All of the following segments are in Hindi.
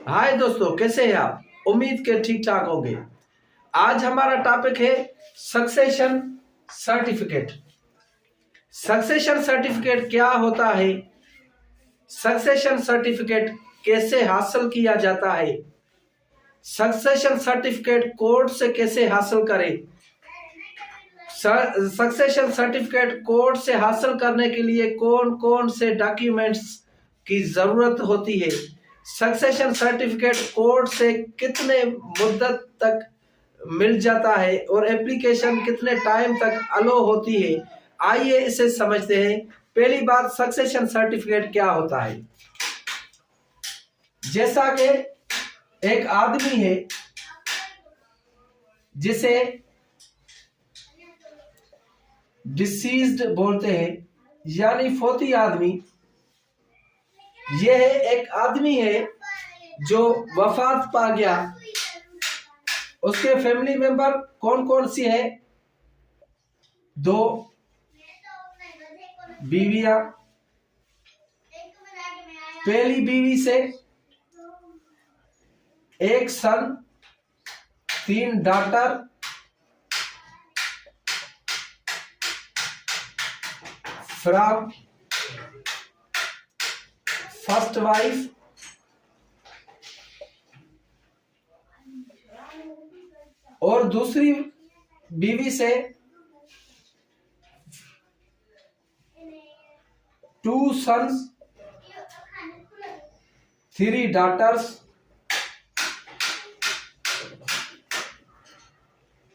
हाय दोस्तों, कैसे हैं आप? उम्मीद के ठीक ठाक होंगे। आज हमारा टॉपिक है सक्सेशन सर्टिफिकेट। सक्सेशन सर्टिफिकेट क्या होता है? सक्सेशन सर्टिफिकेट कैसे हासिल किया जाता है? सक्सेशन सर्टिफिकेट कोर्ट से कैसे हासिल करें? सक्सेशन सर्टिफिकेट कोर्ट से हासिल करने के लिए कौन कौन से डॉक्यूमेंट्स की जरूरत होती है? सक्सेशन सर्टिफिकेट कोर्ट से कितने मुद्दत तक मिल जाता है और एप्लीकेशन कितने टाइम तक अलो होती है? आइए इसे समझते हैं। पहली बात, सक्सेशन सर्टिफिकेट क्या होता है? जैसा कि एक आदमी है जिसे डिसीज्ड बोलते हैं, यानी फौती आदमी। यह एक आदमी है जो वफात पा गया। उसके फैमिली मेंबर कौन कौन सी है? 2 बीवियां। पहली बीवी से 1 son, 3 daughter. From first wife और दूसरी बीवी से 2 sons, 3 daughters.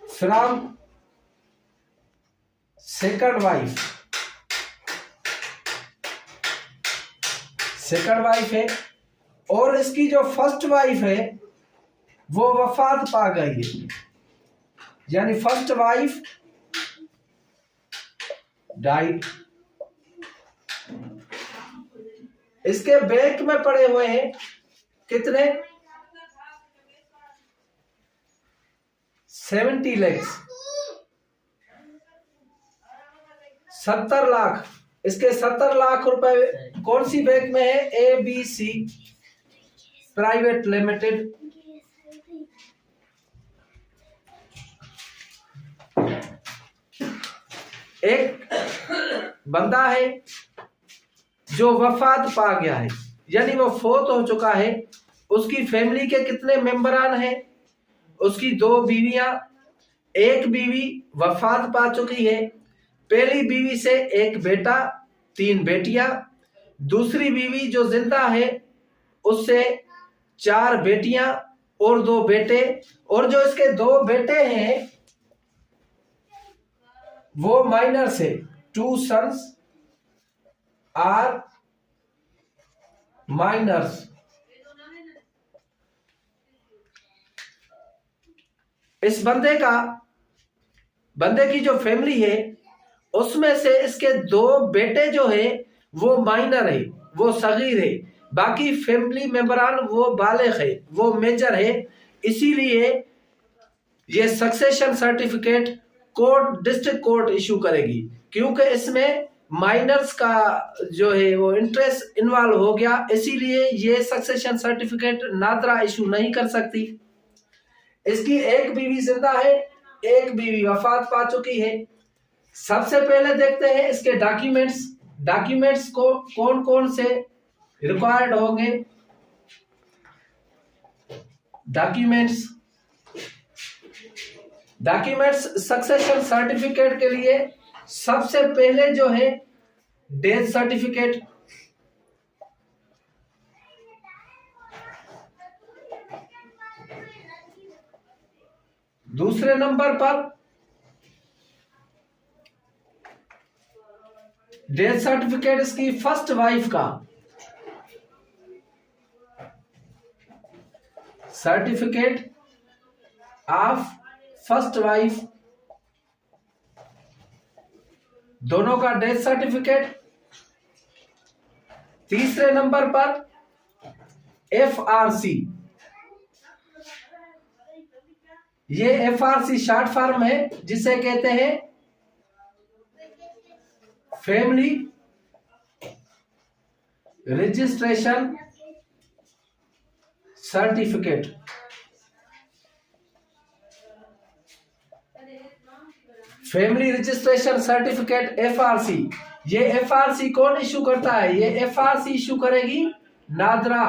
From second wife है और इसकी जो फर्स्ट वाइफ है वो वफात पा गई है, यानी फर्स्ट वाइफ डाइड। इसके बैंक में पड़े हुए हैं कितने? 70 लाख, 70 लाख। इसके 70 लाख रुपए कौन सी बैंक में है? ABC private limited. एक बंदा है जो वफात पा गया है, यानी वो फौत हो चुका है। उसकी फैमिली के कितने मेंबरान हैं? उसकी 2 बीवियां, 1 बीवी वफात पा चुकी है। पहली बीवी से 1 बेटा, 3 बेटियां। दूसरी बीवी जो जिंदा है उससे 4 बेटियां और 2 बेटे। और जो इसके 2 बेटे हैं वो माइनर्स है। 2 सन्स आर माइनर्स। इस बंदे की जो फैमिली है उसमें से इसके 2 बेटे जो है वो माइनर है, वो सगीर है। बाकी फैमिली मेंबरान वो बालिग है, वो मेजर है। इसीलिए ये succession certificate district court issue करेगी, क्योंकि इसमें माइनर्स का जो है वो इंटरेस्ट इन्वॉल्व हो गया। इसीलिए ये सक्सेशन सर्टिफिकेट नादरा इशू नहीं कर सकती। इसकी 1 बीवी जिंदा है, 1 बीवी वफात पा चुकी है। सबसे पहले देखते हैं इसके डॉक्यूमेंट्स को कौन कौन से रिक्वायर्ड होंगे। डॉक्यूमेंट्स सक्सेशन सर्टिफिकेट के लिए सबसे पहले जो है डेथ सर्टिफिकेट। दूसरे नंबर पर डेथ सर्टिफिकेट इसकी फर्स्ट वाइफ का। सर्टिफिकेट ऑफ फर्स्ट वाइफ, दोनों का डेथ सर्टिफिकेट। तीसरे नंबर पर FRC। ये FRC शॉर्ट फॉर्म है जिसे कहते हैं family registration certificate, family registration certificate FRC। ये FRC कौन इशू करता है? ये FRC इशू करेगी नादरा,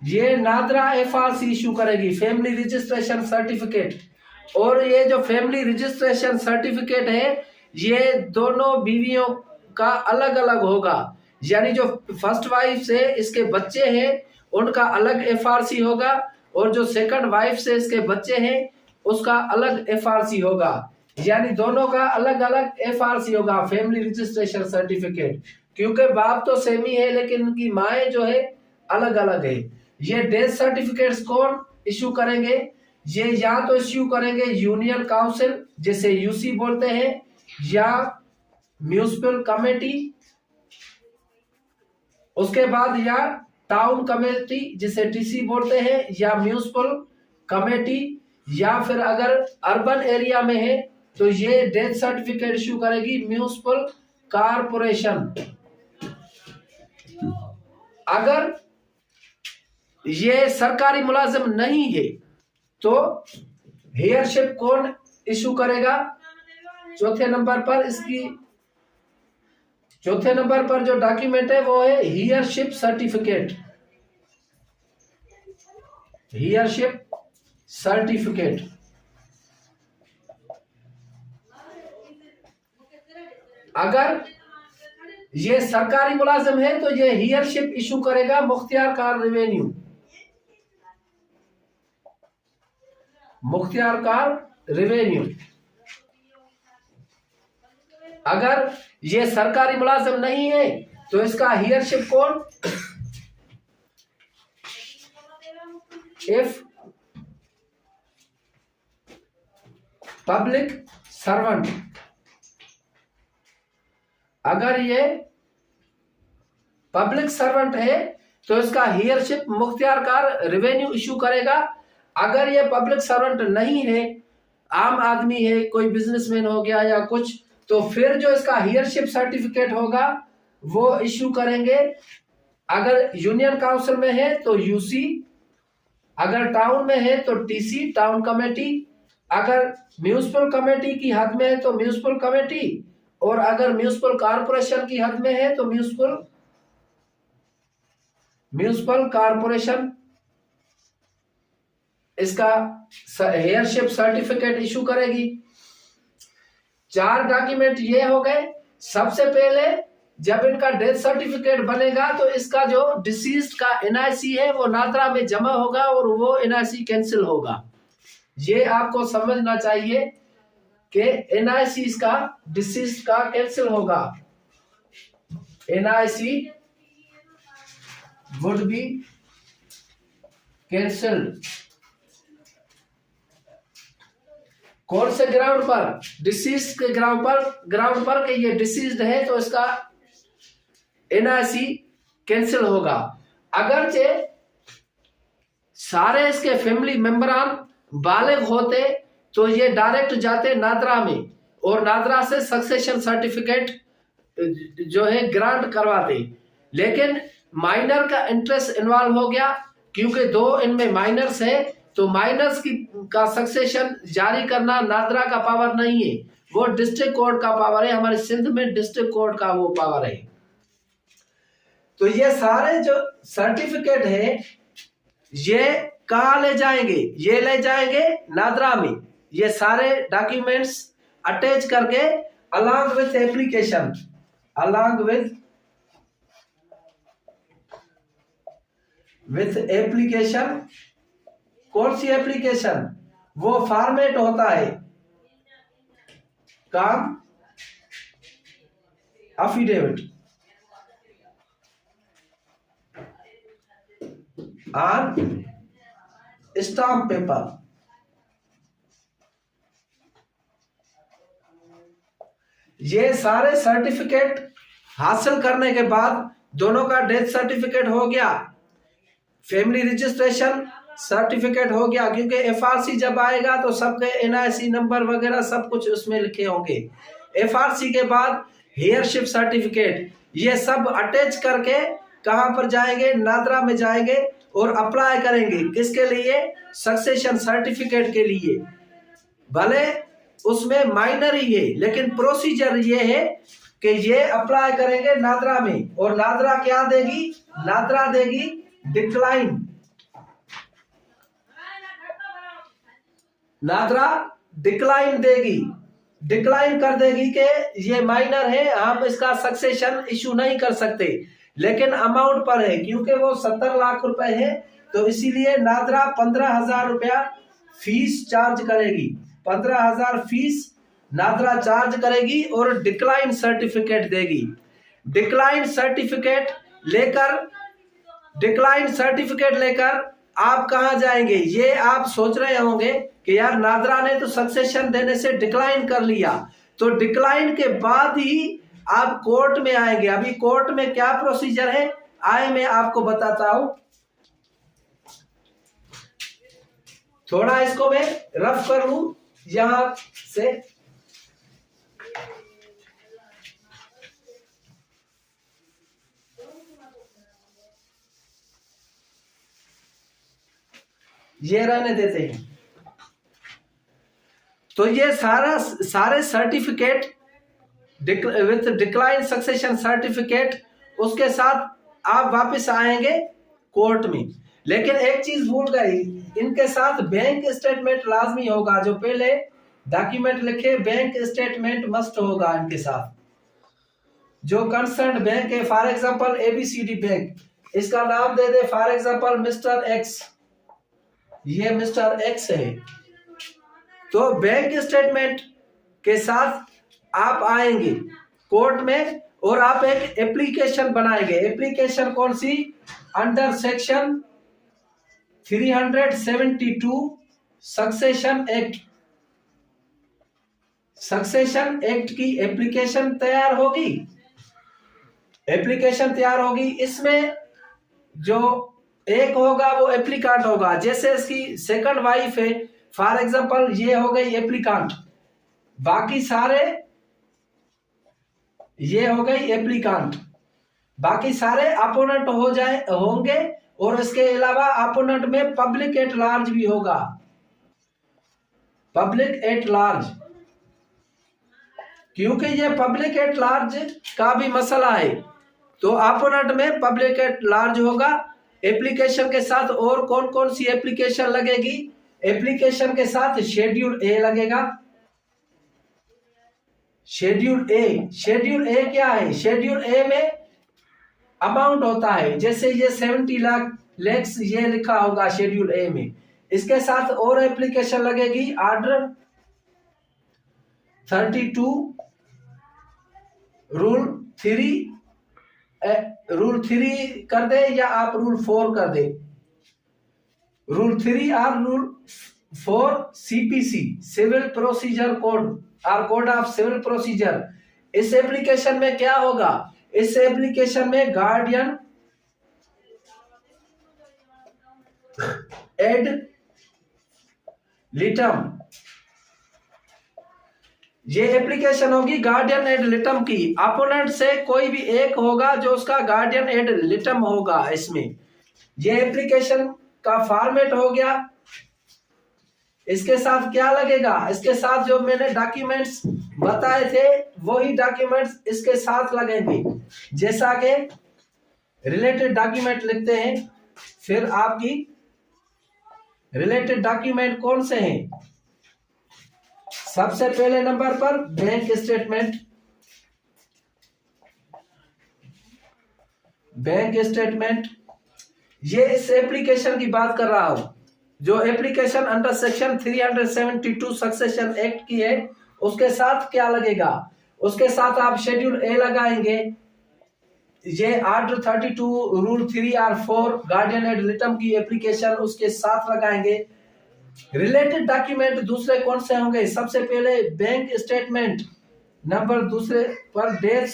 ये नादरा FRC इशू करेगी फैमिली रजिस्ट्रेशन सर्टिफिकेट। और ये जो फैमिली रजिस्ट्रेशन सर्टिफिकेट है ये दोनों बीवियों का अलग अलग होगा, यानी जो फर्स्ट वाइफ से इसके बच्चे हैं उनका अलग FRC होगा और जो सेकंड वाइफ से इसके बच्चे हैं उसका अलग FRC होगा, यानी दोनों का अलग अलग FRC होगा फैमिली रजिस्ट्रेशन सर्टिफिकेट। क्योंकि बाप तो सेम ही है लेकिन उनकी माएँ जो है अलग अलग है। ये डेथ सर्टिफिकेट्स कौन इशू करेंगे? ये या तो इश्यू करेंगे यूनियन काउंसिल जिसे यूसी बोलते हैं, या म्यूनिसिपल कमेटी, उसके बाद या टाउन कमेटी जिसे TC बोलते हैं, या म्यूनिसिपल कमेटी, या फिर अगर अर्बन एरिया में है तो ये डेथ सर्टिफिकेट इश्यू करेगी म्यूनिसिपल कारपोरेशन। अगर ये सरकारी मुलाजिम नहीं है तो हेयरशिप कौन इशू करेगा? चौथे नंबर पर जो डॉक्यूमेंट है वो है हेयरशिप सर्टिफिकेट। हेयरशिप सर्टिफिकेट अगर ये सरकारी मुलाजिम है तो ये हेयरशिप इशू करेगा Mukhtiar car revenue, Mukhtiar car revenue. अगर ये सरकारी मुलाजिम नहीं है तो इसका हेयरशिप कौन? इफ पब्लिक सर्वेंट, अगर ये पब्लिक सर्वेंट है तो इसका हेयरशिप मुख्तियार कार रेवेन्यू इशू करेगा। अगर ये पब्लिक सर्वेंट नहीं है, आम आदमी है, कोई बिजनेसमैन हो गया या कुछ, तो फिर जो इसका हेयरशिप सर्टिफिकेट होगा वो इशू करेंगे, अगर यूनियन काउंसिल में है तो यूसी, अगर टाउन में है तो TC टाउन कमेटी, अगर म्यूनिसिपल कमेटी की हद में है तो म्यूनिसिपल कमेटी, और अगर म्यूनिसिपल कारपोरेशन की हद में है तो म्यूनिसिपल कारपोरेशन इसका हेयरशिप सर्टिफिकेट इशू करेगी। 4 डॉक्यूमेंट ये हो गए। सबसे पहले जब इनका डेथ सर्टिफिकेट बनेगा तो इसका जो डिसीज्ड का NIC है वो नादरा में जमा होगा और वो NIC कैंसिल होगा। ये आपको समझना चाहिए कि NIC इसका डिसीज्ड का कैंसिल होगा। NIC would be cancelled. कौन से ग्राउंड पर? डिसीज के ग्राउंड पर कि ये डिसीज्ड है तो इसका NIC कैंसिल होगा। अगरचे सारे इसके फैमिली मेंबरान बालिग होते तो ये डायरेक्ट जाते नादरा में और नादरा से सक्सेशन सर्टिफिकेट जो है ग्रांट करवाते, लेकिन माइनर का इंटरेस्ट इन्वॉल्व हो गया क्योंकि 2 इनमें माइनर्स है, तो माइनर्स का सक्सेशन जारी करना नादरा का पावर नहीं है, वो डिस्ट्रिक्ट कोर्ट का पावर है। हमारे सिंध में डिस्ट्रिक्ट कोर्ट का वो पावर है। तो ये सारे जो सर्टिफिकेट है ये कहाँ ले जाएंगे? ये ले जाएंगे नादरा में। ये सारे डॉक्यूमेंट्स अटैच करके अलॉन्ग विथ एप्लीकेशन, एप्लीकेशन। कौन सी एप्लीकेशन? वो फॉर्मेट होता है काम अफिडेविट ऑन स्टाम्प पेपर। ये सारे सर्टिफिकेट हासिल करने के बाद दोनों का डेथ सर्टिफिकेट हो गया, फैमिली रजिस्ट्रेशन सर्टिफिकेट हो गया, क्योंकि FRC जब आएगा तो सबके NIC नंबर वगैरह सब कुछ उसमें लिखे होंगे। FRC के बाद हेयरशिप सर्टिफिकेट, ये सब अटैच करके कहां पर जाएंगे, नादरा में जाएंगे और अप्लाई करेंगे। किसके लिए? सक्सेशन सर्टिफिकेट के लिए। भले उसमें माइनर ही है, लेकिन प्रोसीजर ये है कि ये अप्लाई करेंगे नादरा में, और नादरा क्या देगी? नादरा देगी डिक्लाइन। नादरा डिक्लाइन देगी, डिक्लाइन कर देगी कि ये माइनर है, हम इसका सक्सेशन इशू नहीं कर सकते। लेकिन अमाउंट पर है, क्योंकि वो 70 लाख रुपए है, तो इसीलिए नादरा 15,000 रुपया फीस चार्ज करेगी। 15,000 फीस नादरा चार्ज करेगी और डिक्लाइन सर्टिफिकेट देगी। डिक्लाइन सर्टिफिकेट लेकर आप कहां जाएंगे? ये आप सोच रहे होंगे कि यार नादरा ने तो सक्सेशन देने से डिक्लाइन कर लिया, तो डिक्लाइन के बाद ही आप कोर्ट में आएंगे। अभी कोर्ट में क्या प्रोसीजर है, आए मैं आपको बताता हूं। थोड़ा इसको मैं रफ कर लूं यहां से। ये रहने देते हैं। तो ये सारे certificate with decline succession certificate, उसके साथ आप वापस आएंगे कोर्ट में। लेकिन एक चीज भूल गई, इनके साथ बैंक स्टेटमेंट लाजमी होगा। जो पहले डॉक्यूमेंट लिखे, बैंक स्टेटमेंट मस्ट होगा इनके साथ। जो कंसर्न बैंक है, फॉर एग्जांपल एबीसीडी बैंक, इसका नाम दे दे फॉर एग्जांपल मिस्टर एक्स, ये मिस्टर एक्स है। तो बैंक स्टेटमेंट के साथ आप आएंगे कोर्ट में और आप एक एप्लीकेशन बनाएंगे। एप्लीकेशन कौन सी? Under section 372 succession act. Succession act की एप्लीकेशन तैयार होगी। एप्लीकेशन तैयार होगी, इसमें जो एक होगा वो एप्लीकांट होगा। जैसे इसकी सेकंड वाइफ है, फॉर एग्जांपल ये हो गई एप्लीकांट, बाकी सारे ये हो गई एप्लीकांट, बाकी सारे अपोनेंट होंगे। और इसके अलावा अपोनेंट में पब्लिक एट लार्ज भी होगा। पब्लिक एट लार्ज, क्योंकि ये पब्लिक एट लार्ज का भी मसला है, तो अपोनेंट में पब्लिक एट लार्ज होगा। एप्लीकेशन के साथ और कौन कौन सी एप्लीकेशन लगेगी? एप्लीकेशन के साथ शेड्यूल ए लगेगा। शेड्यूल ए क्या है? शेड्यूल ए में अमाउंट होता है, जैसे ये 70 लाख ये लिखा होगा शेड्यूल ए में। इसके साथ और एप्लीकेशन लगेगी आर्डर 32 रूल 3 कर दे, या आप रूल 4 कर दे। रूल 3 और rule 4 CPC, civil procedure code और कोड ऑफ सिविल प्रोसीजर। इस एप्लीकेशन में क्या होगा? इस एप्लीकेशन में गार्डियन एड लिटम, ये एप्लीकेशन होगी गार्डियन एड लिटम की। अपोनेंट से कोई भी एक होगा जो उसका गार्डियन एड लिटम होगा। इसमें ये एप्लीकेशन का फॉर्मेट हो गया। इसके साथ क्या लगेगा? इसके साथ जो मैंने डॉक्यूमेंट्स बताए थे वही डॉक्यूमेंट्स इसके साथ लगेंगे। जैसा कि रिलेटेड डॉक्यूमेंट लिखते हैं, फिर आपकी रिलेटेड डॉक्यूमेंट कौन से हैं? सबसे पहले नंबर पर बैंक स्टेटमेंट। बैंक स्टेटमेंट, ये इस एप्लीकेशन की बात कर रहा हूं, जो application under section 372 succession act की है। उसके साथ क्या लगेगा? उसके साथ आप शेड्यूल ए लगाएंगे, ये आर्डर 32 रूल 3 और 4 गार्डियन एड लिटम की एप्लीकेशन उसके साथ लगाएंगे। रिलेटेड डॉक्यूमेंट दूसरे कौन से होंगे? सबसे पहले बैंक स्टेटमेंट, नंबर दूसरे पर डेथ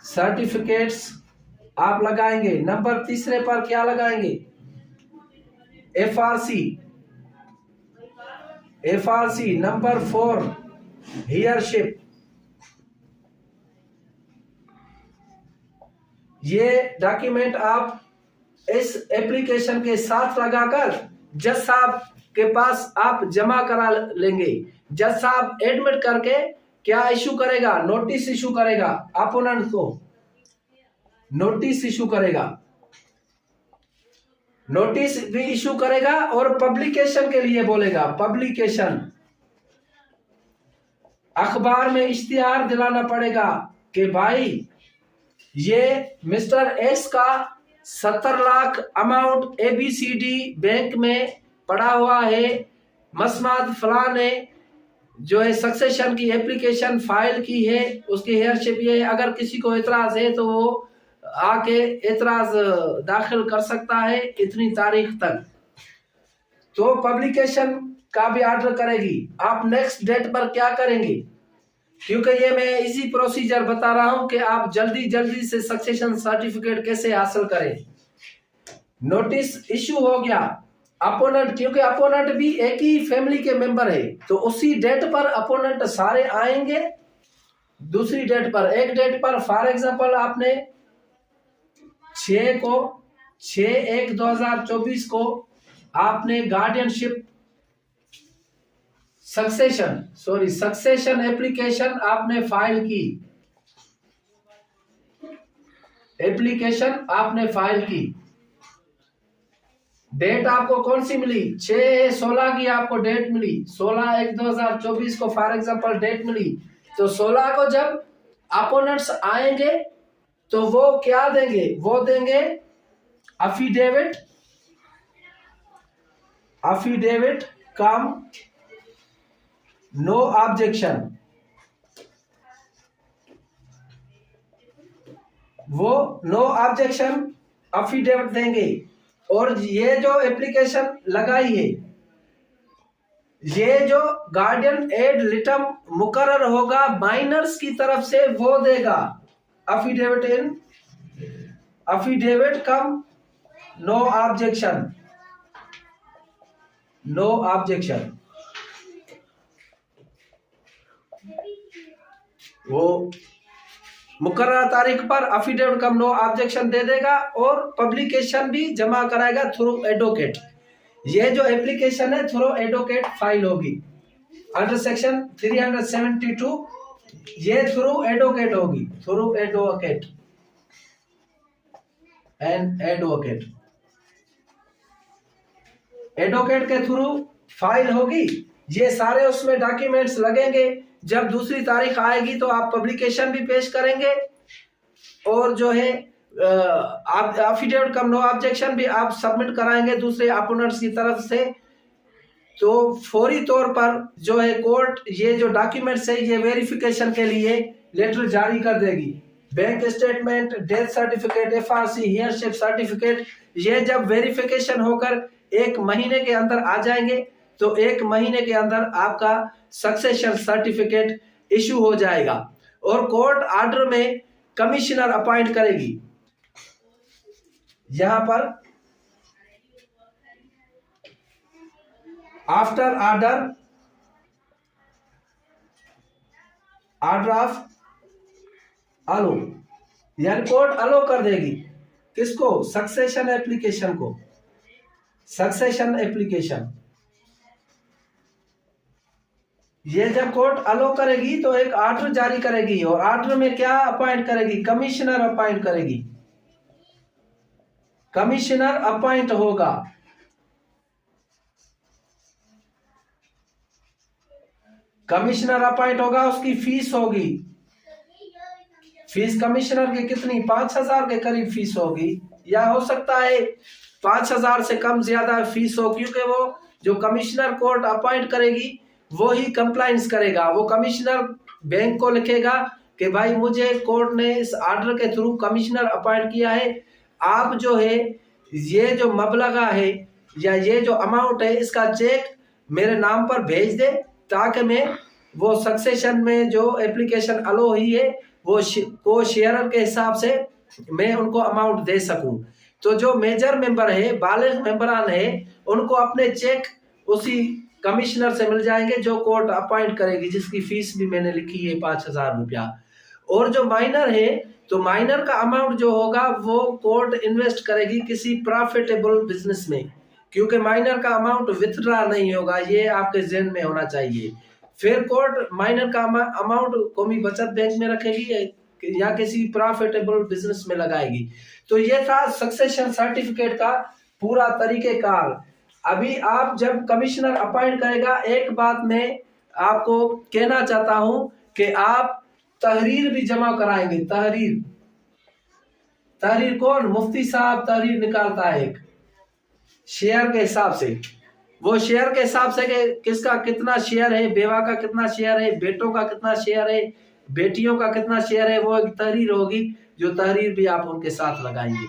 सर्टिफिकेट्स आप लगाएंगे। नंबर तीसरे पर क्या लगाएंगे? एफआरसी। नंबर 4 हियरशिप। ये डॉक्यूमेंट आप इस एप्लीकेशन के साथ लगाकर जज साहब के पास आप जमा करा लेंगे। जज साहब एडमिट करके क्या इशू करेगा, नोटिस इशू करेगा, अपोनेंट को नोटिस इशू करेगा, नोटिस भी इशू करेगा और पब्लिकेशन के लिए बोलेगा। पब्लिकेशन अखबार में इश्तिहार दिलाना पड़ेगा कि भाई ये मिस्टर एक्स का 70 लाख अमाउंट ABCD बैंक में पड़ा हुआ है, मसमाद फलां ने जो है सक्सेशन की एप्लीकेशन फाइल की है, उसकी हेयरशिप ये है। अगर किसी को एतराज है तो वो आके एतराज दाखिल कर सकता है इतनी तारीख तक। तो पब्लिकेशन का भी ऑर्डर करेगी। आप नेक्स्ट डेट पर क्या करेंगे, क्योंकि ये मैं इसी प्रोसीजर बता रहा हूं कि आप जल्दी जल्दी से सक्सेशन सर्टिफिकेट कैसे हासिल करें। नोटिस इशू हो गया, अपोनेंट, क्योंकि अपोनेंट भी एक ही फैमिली के मेंबर है, तो उसी डेट पर अपोनेंट सारे आएंगे। दूसरी डेट पर, एक डेट पर फॉर एग्जांपल आपने 6/1/2024 को आपने गार्डियनशिप सक्सेशन एप्लीकेशन आपने फाइल की, एप्लीकेशन आपने फाइल की। डेट आपको कौन सी मिली, 6/16 की आपको डेट मिली, 16/1/2024 को फॉर एग्जांपल डेट मिली। तो 16 को जब अपोनेंट्स आएंगे तो वो क्या देंगे, वो देंगे अफिडेविट कम नो ऑब्जेक्शन। वो नो ऑब्जेक्शन अफिडेविट देंगे। और ये जो एप्लीकेशन लगाई है, ये जो गार्डियन एड लिटम मुकर्रर होगा माइनर्स की तरफ से, वो देगा अफिडेविट कम नो ऑब्जेक्शन, नो ऑब्जेक्शन। वो मुकर्रर तारीख पर अफिडेविट कम नो ऑब्जेक्शन दे देगा और पब्लिकेशन भी जमा कराएगा थ्रू एडवोकेट। ये जो एप्लीकेशन है थ्रू एडवोकेट फाइल होगी अंडर सेक्शन 372, ये थ्रू एडवोकेट होगी, थ्रू एडवोकेट एंड एडवोकेट के थ्रू फाइल होगी। ये सारे उसमें डॉक्यूमेंट्स लगेंगे। जब दूसरी तारीख आएगी तो आप पब्लिकेशन भी पेश करेंगे और जो है आप अफिडेविट कम नो ऑब्जेक्शन भी आप सबमिट कराएंगे दूसरे अपोनेंट्स की तरफ से। तो फौरी तौर पर जो है कोर्ट ये जो डॉक्यूमेंट्स है ये वेरिफिकेशन के लिए लेटर जारी कर देगी। Bank statement, death certificate, FRC, heirship certificate, ये जब वेरिफिकेशन होकर 1 महीने के अंदर आ जाएंगे तो 1 महीने के अंदर आपका सक्सेशन सर्टिफिकेट इशू हो जाएगा। और कोर्ट ऑर्डर में कमिश्नर अपॉइंट करेगी। यहां पर आफ्टर ऑर्डर ऑफ अलो, यानी कोर्ट अलो कर देगी किसको, सक्सेशन एप्लीकेशन को, सक्सेशन एप्लीकेशन। ये जब कोर्ट अलो करेगी तो एक ऑर्डर जारी करेगी और ऑर्डर में क्या अपॉइंट करेगी, कमिश्नर अपॉइंट करेगी। कमिश्नर अपॉइंट होगा। कमिश्नर अपॉइंट होगा, उसकी फीस होगी। फीस कमिश्नर की कितनी, 5,000 के करीब फीस होगी, या हो सकता है 5,000 से कम ज्यादा फीस हो, क्योंकि वो जो कमिश्नर कोर्ट अपॉइंट करेगी वो ही कंप्लाइंस करेगा। वो कमिश्नर बैंक को लिखेगा कि भाई मुझे कोर्ट ने इस ऑर्डर के थ्रू कमिश्नर अपॉइंट किया है, आप जो है ये जो मबलगा है या ये जो अमाउंट है इसका चेक मेरे नाम पर भेज दे, ताकि मैं वो सक्सेशन में जो एप्लीकेशन अलो हुई है वो को शेयरर के हिसाब से मैं उनको अमाउंट दे सकूं। तो जो मेजर मेंबर है, बालिग मेंबरान है, उनको अपने चेक उसी कमिश्नर से मिल जाएंगे जो कोर्ट अपॉइंट करेगी, जिसकी फीस भी मैंने लिखी है 5,000 रुपया। और जो माइनर है तो माइनर का अमाउंट जो होगा वो कोर्ट इन्वेस्ट करेगी किसी प्रॉफिटेबल बिजनेस में, क्योंकि माइनर का अमाउंट विथड्रा नहीं होगा, ये आपके जहन में होना चाहिए। फिर कोर्ट माइनर का अमाउंट कौमी बचत बैंक में रखेगी या किसी प्रॉफिटेबल बिजनेस में लगाएगी। तो ये था सक्सेशन सर्टिफिकेट का पूरा तरीकेकार। अभी आप जब कमिश्नर अपॉइंट करेगा, एक बात मैं आपको कहना चाहता हूं कि आप तहरीर भी जमा कराएंगे। तहरीर, तहरीर कौन? मुफ्ती साहब तहरीर निकालता है एक शेयर के हिसाब से। वो शेयर के हिसाब से कि किसका कितना शेयर है, बेवा का कितना शेयर है, बेटों का कितना शेयर है, बेटियों का कितना शेयर है, वो एक तहरीर होगी, जो तहरीर भी आप उनके साथ लगाएंगे।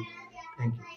Thank you.